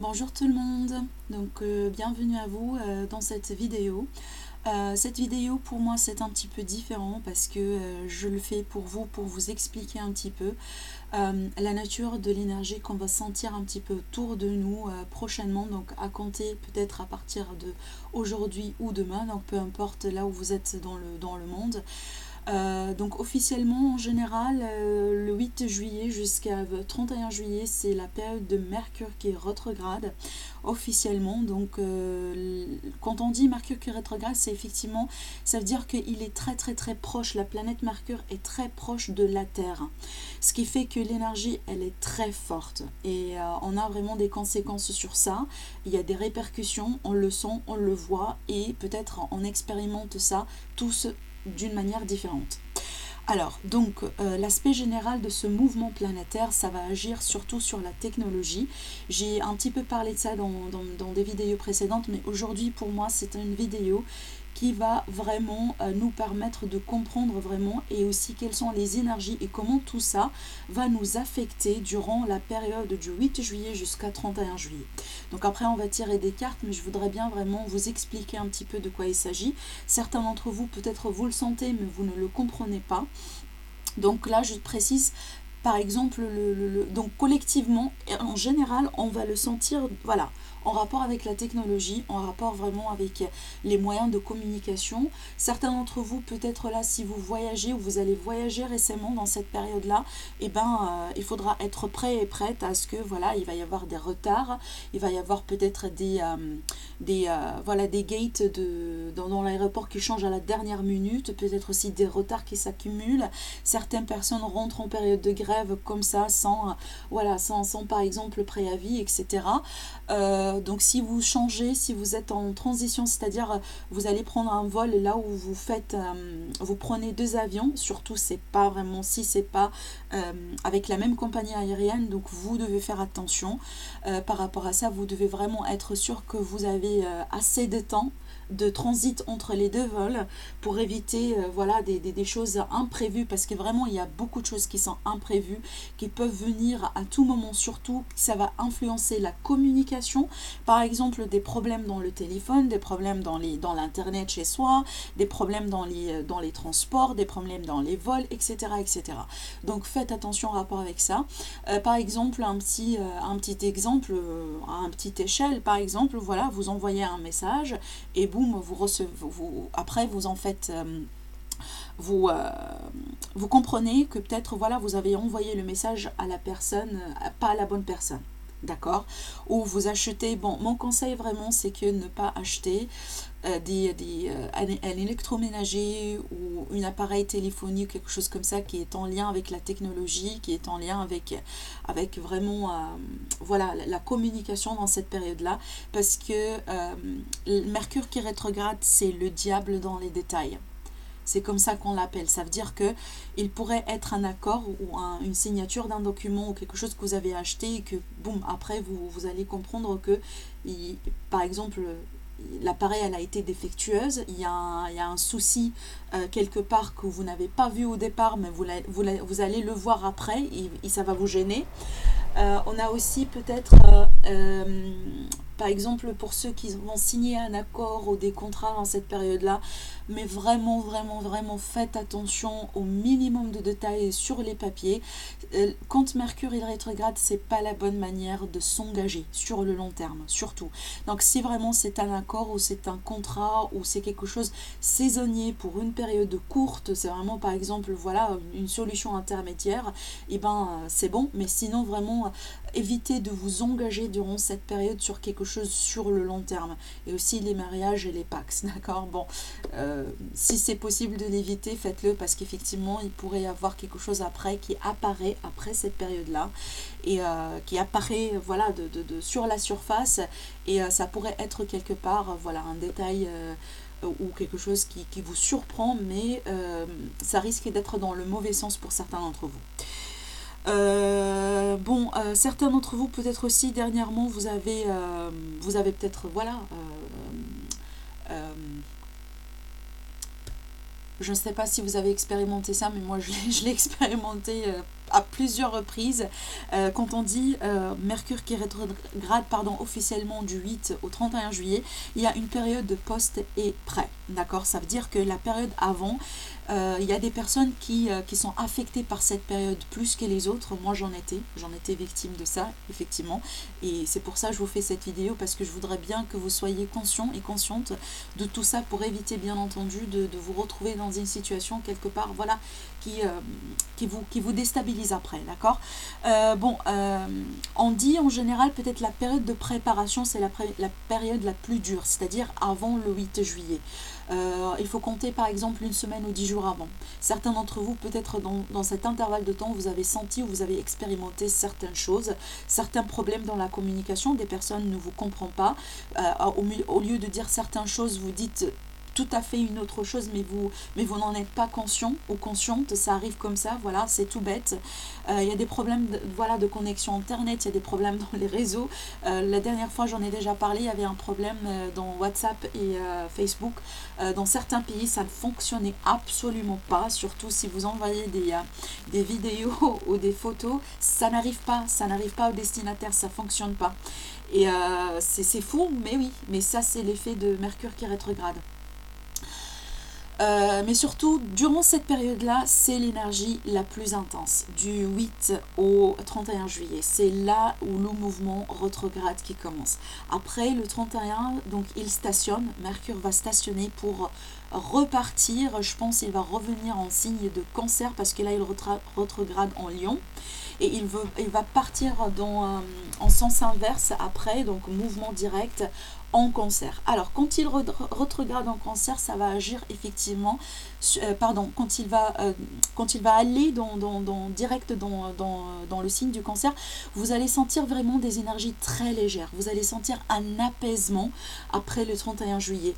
Bonjour tout le monde, donc bienvenue à vous dans cette vidéo. Cette vidéo pour moi c'est un petit peu différent parce que je le fais pour vous expliquer un petit peu la nature de l'énergie qu'on va sentir un petit peu autour de nous prochainement, donc à compter peut-être à partir de aujourd'hui ou demain, donc peu importe là où vous êtes dans le monde. Donc officiellement en général le 8 juillet jusqu'à 31 juillet c'est la période de Mercure qui est rétrograde officiellement. Donc quand on dit Mercure qui est rétrograde, c'est effectivement, ça veut dire qu'il est très proche, la planète Mercure est très proche de la Terre, ce qui fait que l'énergie elle est très forte et on a vraiment des conséquences sur ça. Il y a des répercussions, on le sent, on le voit et peut-être on expérimente ça tous d'une manière différente. Alors, donc, l'aspect général de ce mouvement planétaire, ça va agir surtout sur la technologie. J'ai un petit peu parlé de ça dans des vidéos précédentes, mais aujourd'hui, pour moi, c'est une vidéo qui va vraiment nous permettre de comprendre vraiment et aussi quelles sont les énergies et comment tout ça va nous affecter durant la période du 8 juillet jusqu'à 31 juillet. Donc après on va tirer des cartes, mais je voudrais bien vraiment vous expliquer un petit peu de quoi il s'agit. Certains d'entre vous peut-être vous le sentez mais vous ne le comprenez pas. Donc là je précise par exemple, donc collectivement, en général, on va le sentir, voilà, en rapport avec la technologie, en rapport vraiment avec les moyens de communication. Certains d'entre vous, peut-être là, si vous voyagez ou vous allez voyager récemment dans cette période-là, eh ben, il faudra être prêt et prête à ce que, voilà, il va y avoir des retards, il va y avoir peut-être voilà, des gates dans l'aéroport qui changent à la dernière minute, peut-être aussi des retards qui s'accumulent. Certaines personnes rentrent en période de grève comme ça, voilà, sans par exemple préavis, etc. Donc si vous changez, si vous êtes en transition, c'est-à-dire vous allez prendre un vol là où vous prenez deux avions, surtout c'est pas vraiment, si c'est pas avec la même compagnie aérienne, donc vous devez faire attention par rapport à ça. Vous devez vraiment être sûr que vous avez assez de temps de transit entre les deux vols pour éviter voilà, des choses imprévues, parce que vraiment il y a beaucoup de choses qui sont imprévues, qui peuvent venir à tout moment, surtout ça va influencer la communication, par exemple des problèmes dans le téléphone, des problèmes dans l'internet chez soi, des problèmes dans les transports, des problèmes dans les vols, etc. Donc faites attention en rapport avec ça. Par exemple un petit exemple à un petit échelle, par exemple, voilà, vous envoyez un message et boum, vous recevez, après vous en faites vous comprenez que peut-être voilà, vous avez envoyé le message à la personne, pas à la bonne personne. D'accord. Ou vous achetez, bon, mon conseil vraiment c'est que ne pas acheter un électroménager ou un appareil téléphonique, quelque chose comme ça qui est en lien avec la technologie, qui est en lien avec vraiment voilà, la communication dans cette période-là, parce que Mercure qui rétrograde, c'est le diable dans les détails. C'est comme ça qu'on l'appelle. Ça veut dire que il pourrait être un accord ou une signature d'un document ou quelque chose que vous avez acheté et que, boum, après, vous allez comprendre que, par exemple, l'appareil elle a été défectueuse, il y a un souci quelque part que vous n'avez pas vu au départ, mais vous allez le voir après et ça va vous gêner. On a aussi peut-être, par exemple, pour ceux qui vont signer un accord ou des contrats dans cette période-là, mais vraiment, faites attention au minimum de détails sur les papiers. Quand Mercure est rétrograde, c'est pas la bonne manière de s'engager sur le long terme, surtout. Donc, si vraiment c'est un accord ou c'est un contrat ou c'est quelque chose saisonnier pour une période courte, c'est vraiment, par exemple, voilà, une solution intermédiaire, et ben c'est bon. Mais sinon, vraiment, évitez de vous engager durant cette période sur quelque chose sur le long terme. Et aussi les mariages et les Pax, d'accord. Bon, si c'est possible de l'éviter, faites-le, parce qu'effectivement il pourrait y avoir quelque chose après qui apparaît après cette période-là et qui apparaît voilà, sur la surface, et ça pourrait être quelque part voilà, un détail ou quelque chose qui vous surprend, mais ça risque d'être dans le mauvais sens pour certains d'entre vous. Bon, certains d'entre vous peut-être aussi dernièrement vous avez peut-être voilà je ne sais pas si vous avez expérimenté ça, mais moi je l'ai expérimenté à plusieurs reprises. Quand on dit Mercure qui rétrograde officiellement du 8 au 31 juillet, il y a une période de post et prêt. D'accord? Ça veut dire que la période avant, il y a des personnes qui sont affectées par cette période plus que les autres. Moi j'en étais victime de ça, effectivement. Et c'est pour ça que je vous fais cette vidéo, parce que je voudrais bien que vous soyez conscients et conscientes de tout ça, pour éviter bien entendu de vous retrouver dans une situation quelque part, voilà, qui vous déstabilise après, d'accord? On dit en général peut-être la période de préparation, c'est la période la plus dure, c'est-à-dire avant le 8 juillet. Il faut compter par exemple une semaine ou 10 jours avant. Certains d'entre vous, peut-être dans cet intervalle de temps, vous avez senti ou vous avez expérimenté certaines choses, certains problèmes dans la communication, des personnes ne vous comprennent pas. Au lieu de dire certaines choses, vous dites tout à fait une autre chose, mais vous n'en êtes pas conscient ou consciente. Ça arrive comme ça, voilà, c'est tout bête. Il y a des problèmes de connexion internet, il y a des problèmes dans les réseaux. La dernière fois, j'en ai déjà parlé, il y avait un problème dans WhatsApp et Facebook. Dans certains pays, ça ne fonctionnait absolument pas, surtout si vous envoyez des vidéos ou des photos, ça n'arrive pas au destinataire, ça ne fonctionne pas. Et c'est fou, mais oui, mais ça c'est l'effet de Mercure qui rétrograde. Mais surtout, durant cette période-là, c'est l'énergie la plus intense, du 8 au 31 juillet. C'est là où le mouvement rétrograde qui commence. Après le 31, donc il stationne, Mercure va stationner pour repartir. Je pense qu'il va revenir en signe de Cancer, parce que là, il rétrograde en Lion. Et il va partir en sens inverse après, donc mouvement direct en Cancer. Alors, quand il rétrograde en Cancer, ça va agir effectivement, quand il va aller direct dans le signe du Cancer, vous allez sentir vraiment des énergies très légères. Vous allez sentir un apaisement après le 31 juillet.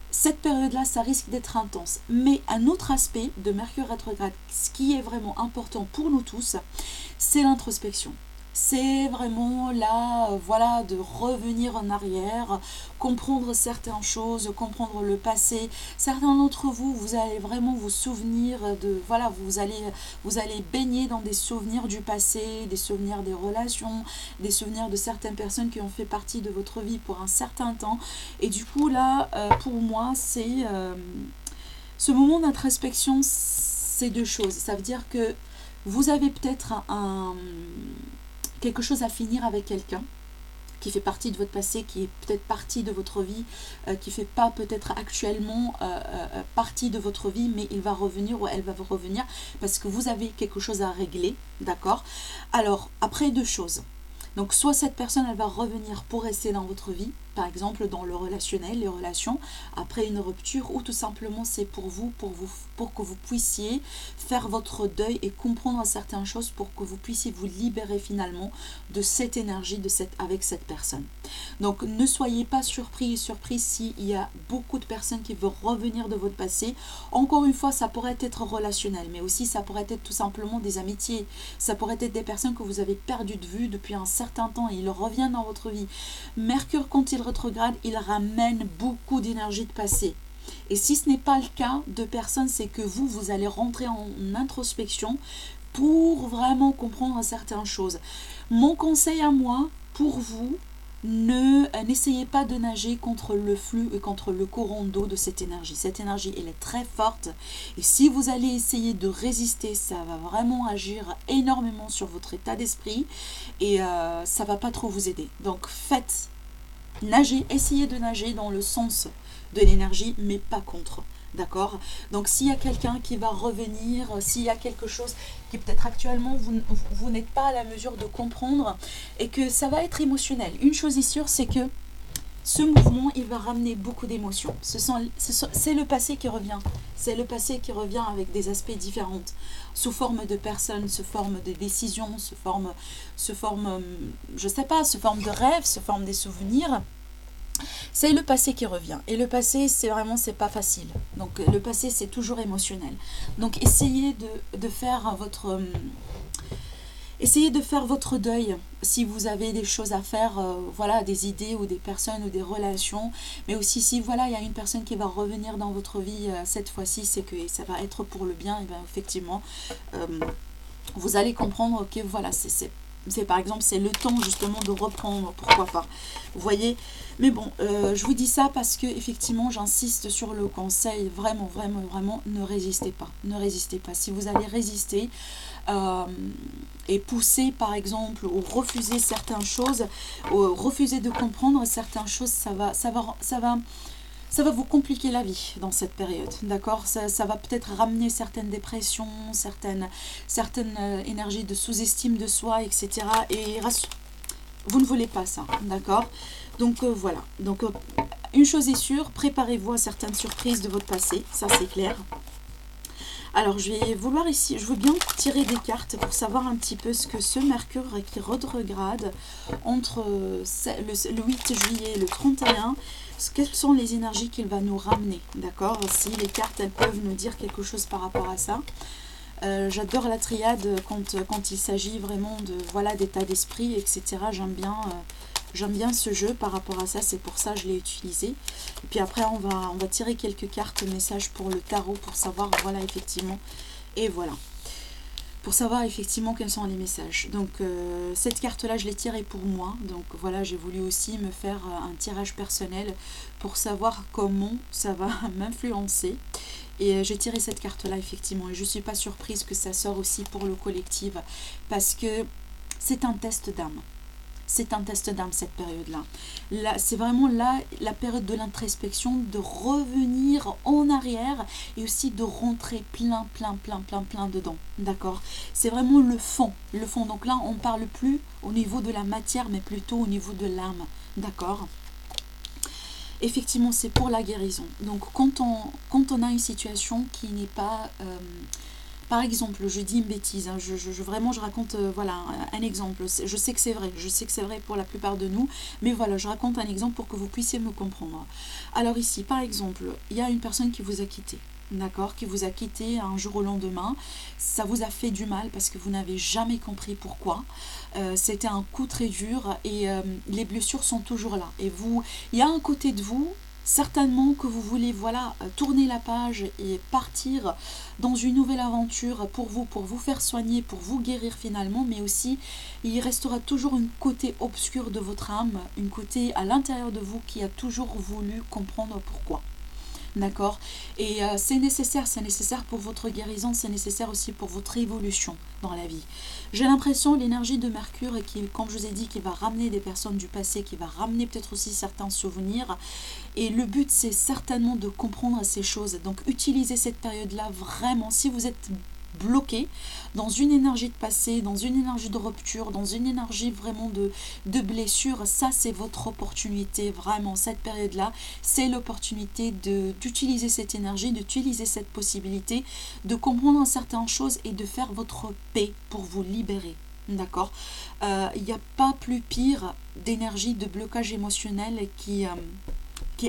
Cette période-là, ça risque d'être intense. Mais un autre aspect de Mercure rétrograde, ce qui est vraiment important pour nous tous, c'est l'introspection. C'est vraiment là, voilà, de revenir en arrière, comprendre certaines choses, comprendre le passé. Certains d'entre vous, vous allez vraiment vous souvenir de, voilà, vous allez baigner dans des souvenirs du passé, des souvenirs des relations, des souvenirs de certaines personnes qui ont fait partie de votre vie pour un certain temps. Et du coup, là, pour moi, c'est ce moment d'introspection, c'est deux choses. Ça veut dire que vous avez peut-être quelque chose à finir avec quelqu'un qui fait partie de votre passé, qui est peut-être partie de votre vie, qui ne fait pas peut-être actuellement partie de votre vie, mais il va revenir ou elle va revenir parce que vous avez quelque chose à régler, d'accord? Alors, après, deux choses. Donc, soit cette personne, elle va revenir pour rester dans votre vie, par exemple dans le relationnel, les relations, après une rupture, ou tout simplement c'est pour que vous puissiez faire votre deuil et comprendre certaines choses pour que vous puissiez vous libérer finalement de cette énergie, avec cette personne. Donc ne soyez pas surpris et surprise s'il y a beaucoup de personnes qui veulent revenir de votre passé. Encore une fois, ça pourrait être relationnel, mais aussi ça pourrait être tout simplement des amitiés. Ça pourrait être des personnes que vous avez perdues de vue depuis un certain temps et ils reviennent dans votre vie. Mercure, quand il rétrograde, il ramène beaucoup d'énergie de passé. Et si ce n'est pas le cas de personnes, c'est que vous allez rentrer en introspection pour vraiment comprendre certaines choses. Mon conseil à moi, pour vous, n'essayez pas de nager contre le flux et contre le courant d'eau de cette énergie. Cette énergie, elle est très forte. Et si vous allez essayer de résister, ça va vraiment agir énormément sur votre état d'esprit. Et ça ne va pas trop vous aider. Donc essayez de nager dans le sens de l'énergie, mais pas contre. D'accord? Donc s'il y a quelqu'un qui va revenir, s'il y a quelque chose qui peut-être actuellement vous n'êtes pas à la mesure de comprendre et que ça va être émotionnel. Une chose est sûre, c'est que ce mouvement, il va ramener beaucoup d'émotions. C'est le passé qui revient. C'est le passé qui revient avec des aspects différents, sous forme de personnes, sous forme de décisions, sous forme je sais pas, sous forme de rêves, sous forme des souvenirs. C'est le passé qui revient. Et le passé, c'est pas facile. Donc le passé, c'est toujours émotionnel. Donc essayez de faire votre deuil si vous avez des choses à faire, voilà, des idées ou des personnes ou des relations. Mais aussi si voilà, il y a une personne qui va revenir dans votre vie cette fois-ci, c'est que ça va être pour le bien. Et bien effectivement, vous allez comprendre que voilà, par exemple, c'est le temps justement de reprendre, pourquoi pas. Vous voyez, mais bon, je vous dis ça parce que effectivement, j'insiste sur le conseil, vraiment, vraiment, vraiment, ne résistez pas. Ne résistez pas. Si vous allez résister et pousser, par exemple, ou refuser certaines choses, ou refuser de comprendre certaines choses, ça va vous compliquer la vie dans cette période, d'accord? Ça va peut-être ramener certaines dépressions, certaines énergies de sous-estime de soi, etc. Et vous ne voulez pas ça, d'accord? Donc voilà. Donc une chose est sûre, préparez-vous à certaines surprises de votre passé, ça c'est clair. Alors je vais vouloir ici, je veux bien tirer des cartes pour savoir un petit peu ce que ce Mercure qui rétrograde entre le 8 juillet et le 31, quelles sont les énergies qu'il va nous ramener, d'accord? Si les cartes, elles peuvent nous dire quelque chose par rapport à ça. J'adore la triade quand il s'agit vraiment de voilà d'état d'esprit, etc. J'aime bien ce jeu par rapport à ça, c'est pour ça que je l'ai utilisé. Et puis après, on va tirer quelques cartes messages pour le tarot pour savoir, voilà, effectivement. Et voilà. Pour savoir effectivement quels sont les messages. Donc cette carte-là, je l'ai tirée pour moi. Donc voilà, j'ai voulu aussi me faire un tirage personnel pour savoir comment ça va m'influencer. Et j'ai tiré cette carte-là, effectivement. Et je ne suis pas surprise que ça sort aussi pour le collectif. Parce que c'est un test d'âme. C'est un test d'âme, cette période-là. Là, c'est vraiment là la période de l'introspection, de revenir en arrière et aussi de rentrer plein dedans. D'accord? C'est vraiment le fond. Le fond. Donc là, on ne parle plus au niveau de la matière, mais plutôt au niveau de l'âme. D'accord? Effectivement, c'est pour la guérison. Donc, quand on a une situation qui n'est pas... par exemple, je dis une bêtise, hein, vraiment je raconte voilà, un exemple. Je sais que c'est vrai pour la plupart de nous, mais voilà, je raconte un exemple pour que vous puissiez me comprendre. Alors ici, par exemple, il y a une personne qui vous a quitté. D'accord, qui vous a quitté un jour au lendemain, ça vous a fait du mal parce que vous n'avez jamais compris pourquoi. C'était un coup très dur et les blessures sont toujours là. Et il y a un côté de vous, certainement que vous voulez voilà tourner la page et partir dans une nouvelle aventure pour vous faire soigner, pour vous guérir finalement, mais aussi il restera toujours un côté obscur de votre âme, un côté à l'intérieur de vous qui a toujours voulu comprendre pourquoi. D'accord? Et c'est nécessaire pour votre guérison, c'est nécessaire aussi pour votre évolution dans la vie. J'ai l'impression, l'énergie de Mercure, comme je vous ai dit, qui va ramener des personnes du passé, qui va ramener peut-être aussi certains souvenirs. Et le but, c'est certainement de comprendre ces choses. Donc, utilisez cette période-là vraiment, si vous êtes bloqué dans une énergie de passé, dans une énergie de rupture, dans une énergie vraiment de blessure, ça c'est votre opportunité, vraiment, cette période-là, c'est l'opportunité d'utiliser cette énergie, d'utiliser cette possibilité, de comprendre certaines choses et de faire votre paix pour vous libérer. D'accord? Il n'y a pas plus pire d'énergie de blocage émotionnel qui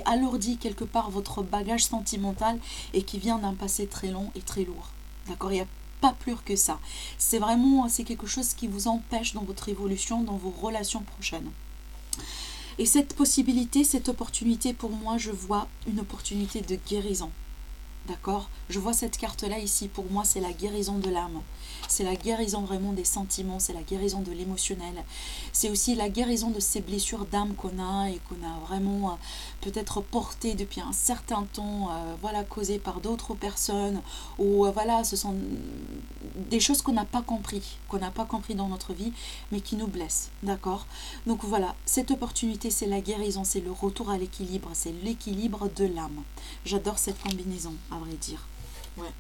alourdit quelque part votre bagage sentimental et qui vient d'un passé très long et très lourd. D'accord? Il n'y a pas plus que ça. C'est quelque chose qui vous empêche dans votre évolution, dans vos relations prochaines. Et cette possibilité, cette opportunité, pour moi, je vois une opportunité de guérison. D'accord? Je vois cette carte-là ici, pour moi, c'est la guérison de l'âme. C'est la guérison vraiment des sentiments, c'est la guérison de l'émotionnel. C'est aussi la guérison de ces blessures d'âme qu'on a et qu'on a vraiment peut-être portées depuis un certain temps, voilà, causées par d'autres personnes. Ou voilà, ce sont des choses qu'on n'a pas compris dans notre vie, mais qui nous blessent. D'accord? Donc voilà, cette opportunité, c'est la guérison, c'est le retour à l'équilibre, c'est l'équilibre de l'âme. J'adore cette combinaison, à vrai dire. Ouais.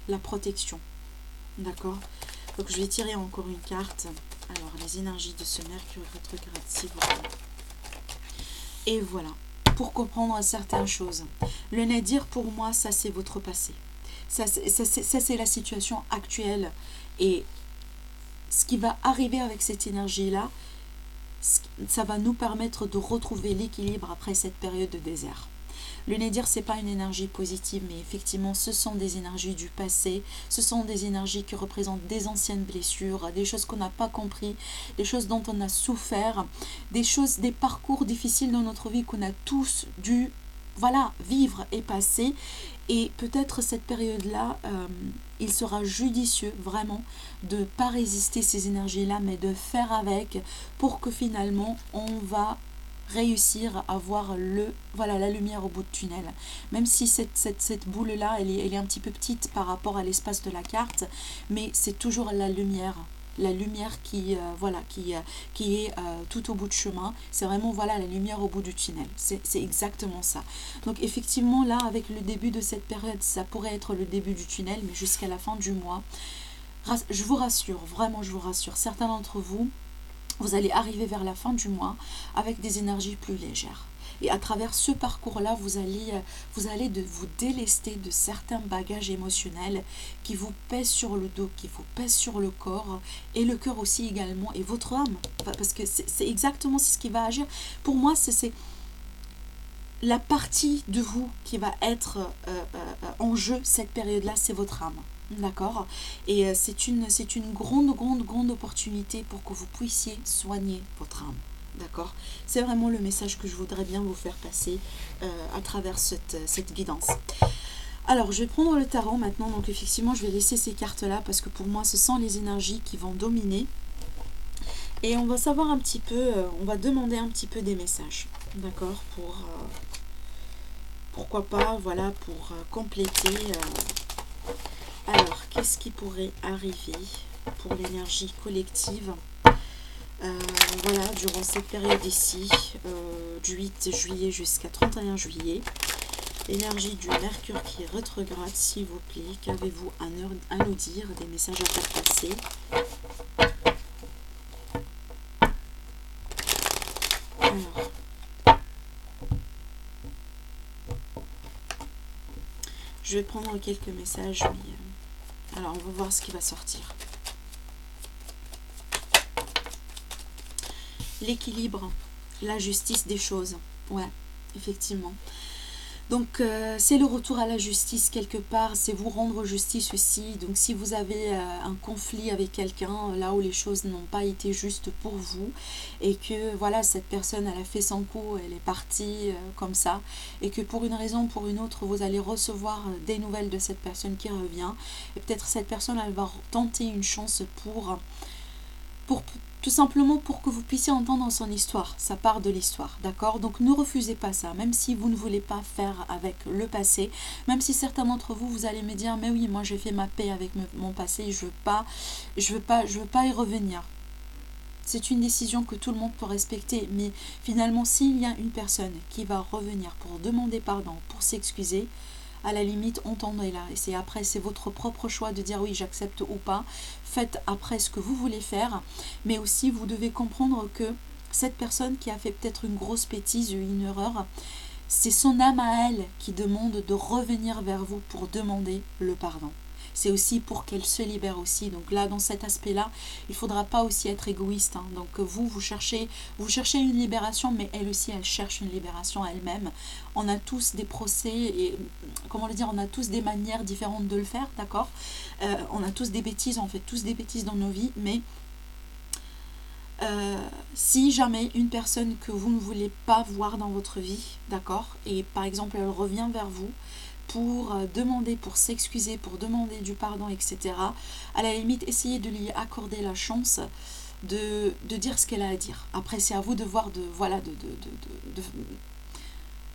La protection. D'accord? Donc je vais tirer encore une carte. Alors, les énergies de ce Mercure rétrograde, s'il vous plaît. Et voilà. Pour comprendre certaines choses. Le nadir, pour moi, ça c'est votre passé. Ça c'est la situation actuelle. Et ce qui va arriver avec cette énergie-là, ça va nous permettre de retrouver l'équilibre après cette période de désert. Le nadir, ce n'est pas une énergie positive, mais effectivement, ce sont des énergies du passé, ce sont des énergies qui représentent des anciennes blessures, des choses qu'on n'a pas compris, des choses dont on a souffert, des parcours difficiles dans notre vie qu'on a tous dû, voilà, vivre et passer. Et peut-être cette période-là, il sera judicieux vraiment de ne pas résister ces énergies-là, mais de faire avec pour que finalement on va réussir à voir voilà, la lumière au bout de tunnel. Même si cette boule-là, elle est un petit peu petite par rapport à l'espace de la carte, mais c'est toujours la lumière qui, voilà, qui est tout au bout de chemin. C'est vraiment voilà, la lumière au bout du tunnel. C'est exactement ça. Donc effectivement, là, avec le début de cette période, ça pourrait être le début du tunnel, mais jusqu'à la fin du mois, je vous rassure, vraiment je vous rassure, certains d'entre vous, vous allez arriver vers la fin du mois avec des énergies plus légères. Et à travers ce parcours-là, vous allez vous délester de certains bagages émotionnels qui vous pèsent sur le dos, qui vous pèsent sur le corps, et le cœur aussi également, et votre âme. Parce que c'est exactement ce qui va agir. Pour moi, c'est la partie de vous qui va être en jeu cette période-là, c'est votre âme. D'accord? Et c'est une grande opportunité pour que vous puissiez soigner votre âme. D'accord? C'est vraiment le message que je voudrais bien vous faire passer à travers cette guidance. Alors, je vais prendre le tarot maintenant. Donc, effectivement, je vais laisser ces cartes-là parce que pour moi, ce sont les énergies qui vont dominer. Et on va savoir un petit peu, on va demander un petit peu des messages. D'accord? Pourquoi pas, voilà, pour compléter. Alors, qu'est-ce qui pourrait arriver pour l'énergie collective voilà, durant cette période ici, du 8 juillet jusqu'à 31 juillet. L'énergie du Mercure qui est rétrograde, s'il vous plaît. Qu'avez-vous à nous dire? Des messages à faire passer. Alors, je vais prendre quelques messages, mais alors on va voir ce qui va sortir. L'équilibre, la justice des choses. Ouais, effectivement. Donc, c'est le retour à la justice quelque part, c'est vous rendre justice aussi. Donc, si vous avez un conflit avec quelqu'un, là où les choses n'ont pas été justes pour vous, et que, voilà, cette personne, elle a fait son coup, elle est partie comme ça, et que pour une raison ou pour une autre, vous allez recevoir des nouvelles de cette personne qui revient, et peut-être cette personne, elle va tenter une chance pour tout simplement pour que vous puissiez entendre son histoire, sa part de l'histoire, d'accord? Donc ne refusez pas ça, même si vous ne voulez pas faire avec le passé, même si certains d'entre vous, vous allez me dire, mais oui, moi j'ai fait ma paix avec mon passé, je veux pas y revenir. C'est une décision que tout le monde peut respecter, mais finalement, s'il y a une personne qui va revenir pour demander pardon, pour s'excuser, à la limite, entendez-la. Et c'est votre propre choix de dire oui, j'accepte ou pas. Faites après ce que vous voulez faire. Mais aussi, vous devez comprendre que cette personne qui a fait peut-être une grosse bêtise ou une erreur, c'est son âme à elle qui demande de revenir vers vous pour demander le pardon. C'est aussi pour qu'elle se libère aussi. Donc là, dans cet aspect-là, il ne faudra pas aussi être égoïste. Hein. Donc vous cherchez une libération, mais elle aussi, elle cherche une libération elle-même. On a tous des procès et, comment le dire, on a tous des manières différentes de le faire, d'accord? On a tous des bêtises, on fait tous des bêtises dans nos vies, mais si jamais une personne que vous ne voulez pas voir dans votre vie, d'accord, et par exemple elle revient vers vous pour demander, pour s'excuser, pour demander du pardon, etc., à la limite, essayez de lui accorder la chance de dire ce qu'elle a à dire. Après, c'est à vous de voir,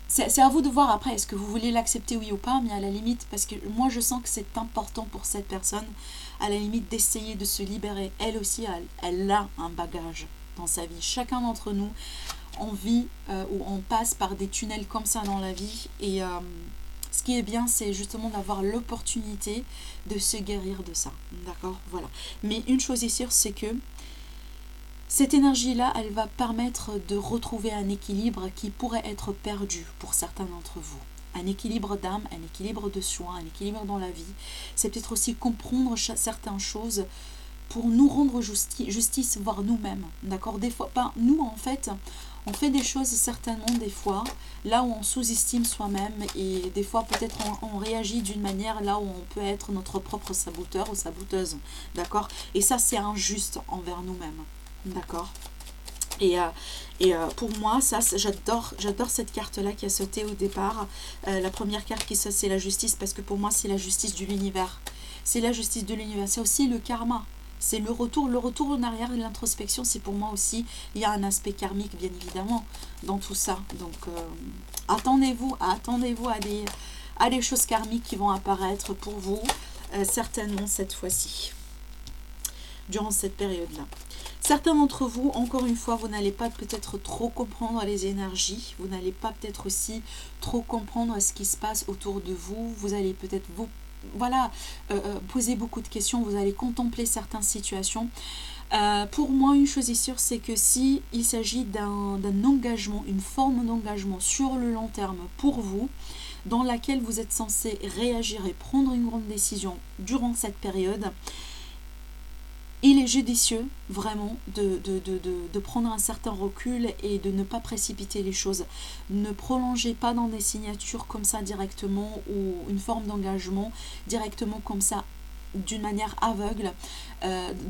c'est à vous de voir après, est-ce que vous voulez l'accepter oui ou pas, mais à la limite, parce que moi je sens que c'est important pour cette personne, à la limite d'essayer de se libérer. Elle aussi, elle a un bagage dans sa vie. Chacun d'entre nous, on vit ou on passe par des tunnels comme ça dans la vie, et ce qui est bien, c'est justement d'avoir l'opportunité de se guérir de ça. D'accord? Voilà. Mais une chose est sûre, c'est que cette énergie-là, elle va permettre de retrouver un équilibre qui pourrait être perdu pour certains d'entre vous. Un équilibre d'âme, un équilibre de soi, un équilibre dans la vie. C'est peut-être aussi comprendre certaines choses pour nous rendre justice, voire nous-mêmes. D'accord? Des fois, pas nous en fait, on fait des choses certainement des fois, là où on sous-estime soi-même, et des fois peut-être on réagit d'une manière là où on peut être notre propre saboteur ou saboteuse. D'accord? Et ça, c'est injuste envers nous-mêmes. D'accord? Pour moi, ça, j'adore cette carte-là qui a sauté au départ. La première carte qui saute, c'est la justice, parce que pour moi, c'est la justice de l'univers. C'est la justice de l'univers. C'est aussi le karma. C'est le retour en arrière et l'introspection. C'est pour moi aussi, il y a un aspect karmique, bien évidemment, dans tout ça. Donc, attendez-vous à des choses karmiques qui vont apparaître pour vous, certainement cette fois-ci, durant cette période-là. Certains d'entre vous, encore une fois, vous n'allez pas peut-être trop comprendre les énergies. Vous n'allez pas peut-être aussi trop comprendre ce qui se passe autour de vous. Vous allez peut-être poser beaucoup de questions. Vous allez contempler certaines situations. Pour moi, une chose est sûre, c'est que si il s'agit d'un engagement, une forme d'engagement sur le long terme pour vous, dans laquelle vous êtes censé réagir et prendre une grande décision durant cette période, il est judicieux vraiment de prendre un certain recul et de ne pas précipiter les choses. Ne prolongez pas dans des signatures comme ça directement ou une forme d'engagement directement comme ça d'une manière aveugle.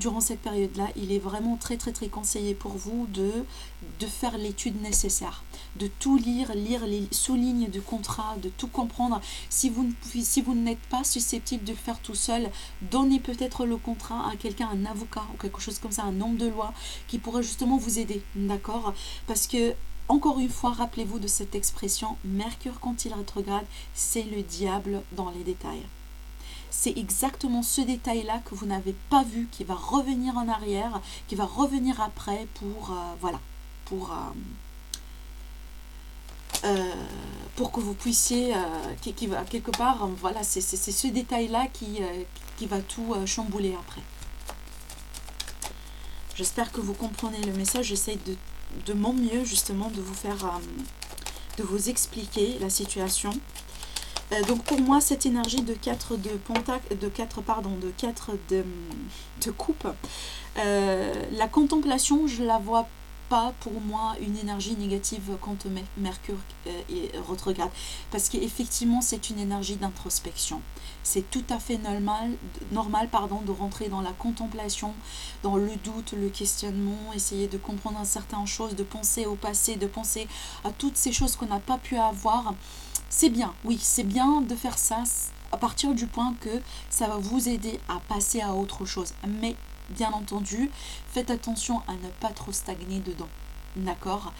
Durant cette période-là, il est vraiment très conseillé pour vous de faire l'étude nécessaire, de tout lire les sous-lignes du contrat, de tout comprendre. Si vous n'êtes pas susceptible de le faire tout seul, donnez peut-être le contrat à quelqu'un, un avocat ou quelque chose comme ça, un homme de loi qui pourrait justement vous aider, d'accord? Parce que, encore une fois, rappelez-vous de cette expression, Mercure quand il rétrograde, c'est le diable dans les détails. C'est exactement ce détail-là que vous n'avez pas vu, qui va revenir en arrière, qui va revenir après pour que vous puissiez, qui va quelque part, voilà, c'est ce détail-là qui va tout chambouler après. J'espère que vous comprenez le message. J'essaie de mon mieux justement de vous faire, de vous expliquer la situation. Donc pour moi, cette énergie de 4 de pentacle, de 4 de coupe, la contemplation, je la vois pas pour moi une énergie négative quand Mercure est rétrograde, parce qu'effectivement c'est une énergie d'introspection. C'est tout à fait normal de rentrer dans la contemplation, dans le doute, le questionnement, essayer de comprendre certaines choses, de penser au passé, de penser à toutes ces choses qu'on n'a pas pu avoir. C'est bien, oui, c'est bien de faire ça à partir du point que ça va vous aider à passer à autre chose. Mais bien entendu, faites attention à ne pas trop stagner dedans. D'accord?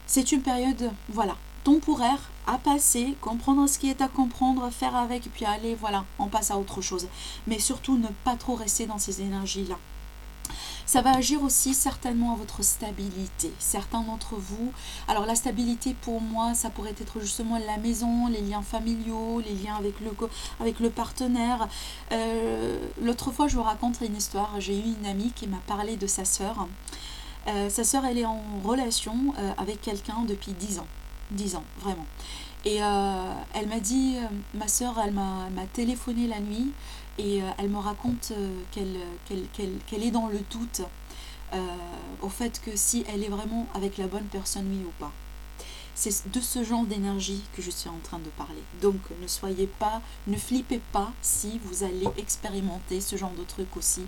C'est une période, voilà, temporaire à passer, comprendre ce qui est à comprendre, faire avec, puis aller, voilà, on passe à autre chose. Mais surtout, ne pas trop rester dans ces énergies-là. Ça va agir aussi certainement à votre stabilité. Certains d'entre vous, alors la stabilité pour moi, ça pourrait être justement la maison, les liens familiaux, les liens avec le partenaire. L'autre fois, je vous raconte une histoire. J'ai eu une amie qui m'a parlé de sa sœur. Sa sœur, elle est en relation avec quelqu'un depuis 10 ans. 10 ans, vraiment. Et elle m'a dit, ma sœur, elle m'a téléphoné la nuit et elle me raconte qu'elle est dans le doute au fait que si elle est vraiment avec la bonne personne, oui ou pas. C'est de ce genre d'énergie que je suis en train de parler. Donc ne flippez pas si vous allez expérimenter ce genre de truc aussi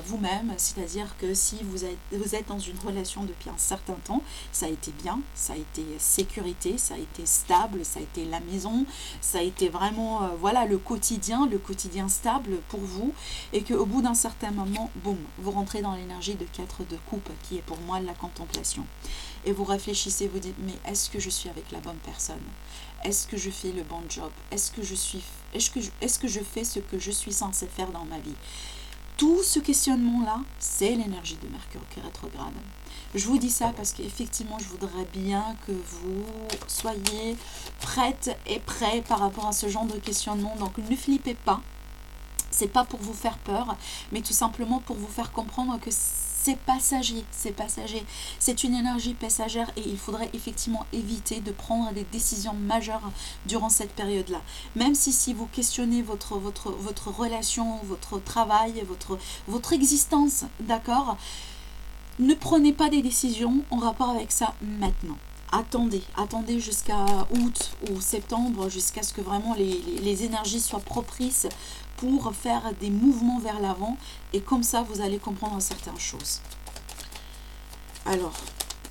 vous-même. C'est-à-dire que si vous êtes dans une relation depuis un certain temps, ça a été bien, ça a été sécurité, ça a été stable, ça a été la maison, ça a été vraiment le quotidien stable pour vous, et qu'au bout d'un certain moment, boum, vous rentrez dans l'énergie de 4 de coupe qui est pour moi la contemplation. Et vous réfléchissez, vous dites, mais est-ce que je suis avec la bonne personne? Est-ce que je fais le bon job? Est-ce que je fais ce que je suis censée faire dans ma vie? Tout ce questionnement-là, c'est l'énergie de Mercure qui rétrograde. Je vous dis ça parce qu'effectivement, je voudrais bien que vous soyez prêtes et prêts par rapport à ce genre de questionnement. Donc, ne flippez pas. C'est pas pour vous faire peur, mais tout simplement pour vous faire comprendre que c'est passager, c'est une énergie passagère et il faudrait effectivement éviter de prendre des décisions majeures durant cette période-là. Même si vous questionnez votre relation, votre travail, votre existence, d'accord, ne prenez pas des décisions en rapport avec ça maintenant. Attendez jusqu'à août ou septembre, jusqu'à ce que vraiment les énergies soient propices pour faire des mouvements vers l'avant, et comme ça vous allez comprendre certaines choses. Alors,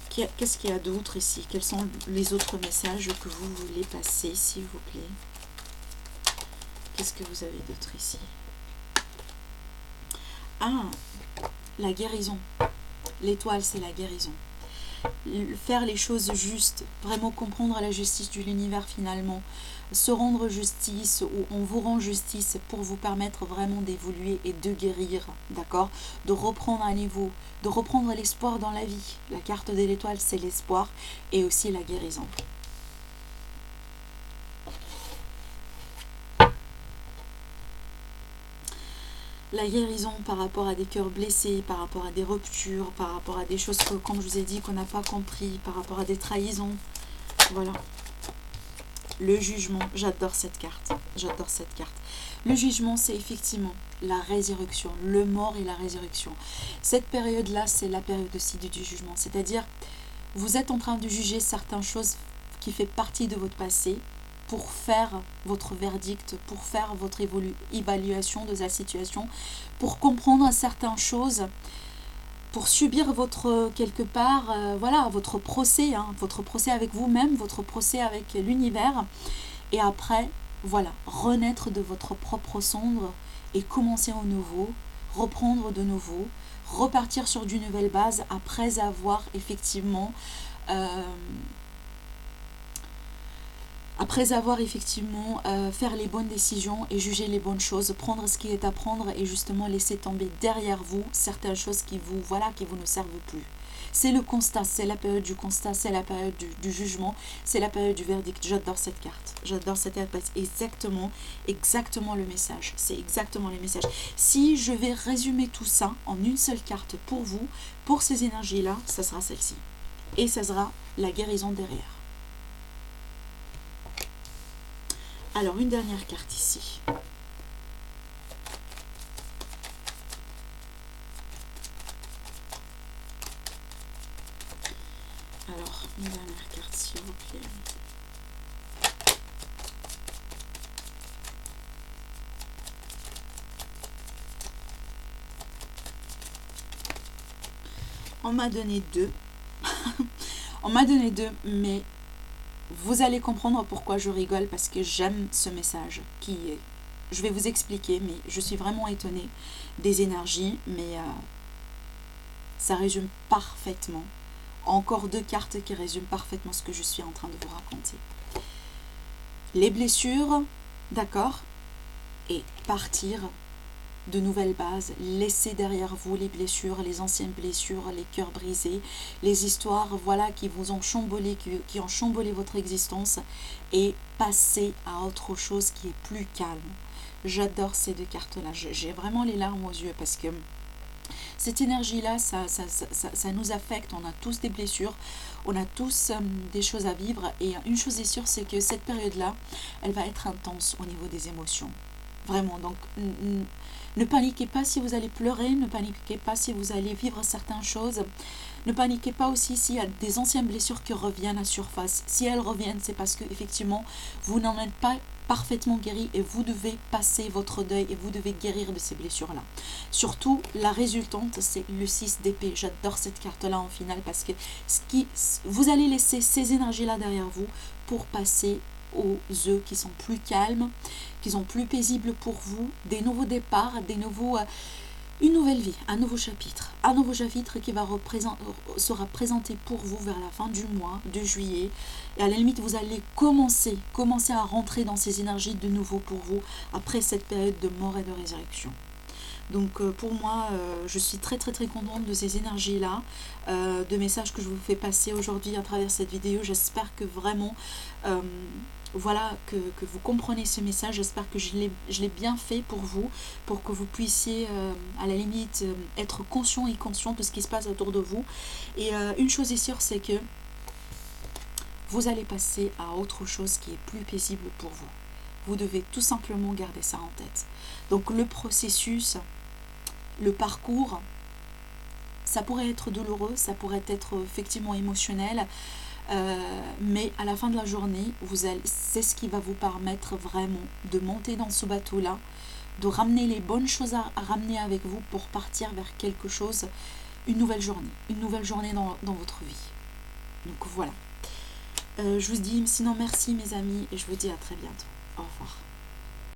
qu'est-ce qu'il y a d'autre ici? Quels sont les autres messages que vous voulez passer, s'il vous plaît? Qu'est-ce que vous avez d'autre ici? Ah, la guérison. L'étoile, c'est la guérison. Faire les choses justes, vraiment comprendre la justice de l'univers finalement, se rendre justice ou on vous rend justice pour vous permettre vraiment d'évoluer et de guérir, d'accord? De reprendre un niveau, de reprendre l'espoir dans la vie. La carte de l'étoile, c'est l'espoir et aussi la guérison. La guérison par rapport à des cœurs blessés, par rapport à des ruptures, par rapport à des choses que, comme je vous ai dit, qu'on n'a pas compris, par rapport à des trahisons. Voilà. Le jugement, j'adore cette carte. J'adore cette carte. Le jugement, c'est effectivement la résurrection, le mort et la résurrection. Cette période-là, c'est la période aussi du jugement. C'est-à-dire, vous êtes en train de juger certaines choses qui font partie de votre passé, pour faire votre verdict, pour faire votre évaluation de la situation, pour comprendre certaines choses, pour subir votre, quelque part, voilà, votre procès avec vous-même, votre procès avec l'univers, et après, voilà, renaître de votre propre cendre et commencer au nouveau, reprendre de nouveau, repartir sur d'une nouvelle base après avoir effectivement faire les bonnes décisions et juger les bonnes choses, prendre ce qui est à prendre et justement laisser tomber derrière vous certaines choses qui vous ne servent plus. C'est le constat, c'est la période du constat, c'est la période du jugement, c'est la période du verdict. J'adore cette carte. J'adore cette carte parce que exactement le message. C'est exactement le message. Si je vais résumer tout ça en une seule carte pour vous, pour ces énergies-là, ça sera celle-ci. Et ça sera la guérison derrière. Alors, une dernière carte ici. Alors, une dernière carte, s'il vous plaît. On m'a donné deux. On m'a donné deux, mais vous allez comprendre pourquoi je rigole, parce que j'aime ce message qui est... Je vais vous expliquer, mais je suis vraiment étonnée des énergies, mais ça résume parfaitement. Encore deux cartes qui résument parfaitement ce que je suis en train de vous raconter. Les blessures, d'accord, et partir de nouvelles bases, laisser derrière vous les blessures, les anciennes blessures, les cœurs brisés, les histoires, voilà, qui vous ont chamboulé, qui ont chamboulé votre existence, et passer à autre chose qui est plus calme. J'adore ces deux cartes-là, j'ai vraiment les larmes aux yeux parce que cette énergie-là, ça nous affecte, on a tous des blessures, on a tous des choses à vivre, et une chose est sûre, c'est que cette période-là, elle va être intense au niveau des émotions. Vraiment, donc ne paniquez pas si vous allez pleurer, ne paniquez pas si vous allez vivre certaines choses, ne paniquez pas aussi s'il y a des anciennes blessures qui reviennent à surface. Si elles reviennent, c'est parce que effectivement vous n'en êtes pas parfaitement guéri et vous devez passer votre deuil et vous devez guérir de ces blessures-là. Surtout, la résultante, c'est le 6 d'épée. J'adore cette carte-là en finale parce que vous allez laisser ces énergies-là derrière vous pour passer aux œufs qui sont plus calmes, qui sont plus paisibles pour vous, des nouveaux départs, une nouvelle vie, un nouveau chapitre qui sera présenté pour vous vers la fin du mois de juillet, et à la limite vous allez commencer à rentrer dans ces énergies de nouveau pour vous après cette période de mort et de résurrection. Donc pour moi, je suis très contente de ces énergies-là, de messages que je vous fais passer aujourd'hui à travers cette vidéo. J'espère que vraiment, voilà, que vous comprenez ce message. J'espère que je l'ai bien fait pour vous, pour que vous puissiez, à la limite, être conscient et conscient de ce qui se passe autour de vous. Et une chose est sûre, c'est que vous allez passer à autre chose qui est plus paisible pour vous. Vous devez tout simplement garder ça en tête. Donc le processus, le parcours, ça pourrait être douloureux, ça pourrait être effectivement émotionnel, mais à la fin de la journée, c'est ce qui va vous permettre vraiment de monter dans ce bateau-là, de ramener les bonnes choses à ramener avec vous pour partir vers quelque chose une nouvelle journée dans votre vie. Donc voilà. Je vous dis sinon merci mes amis et je vous dis à très bientôt. Au revoir.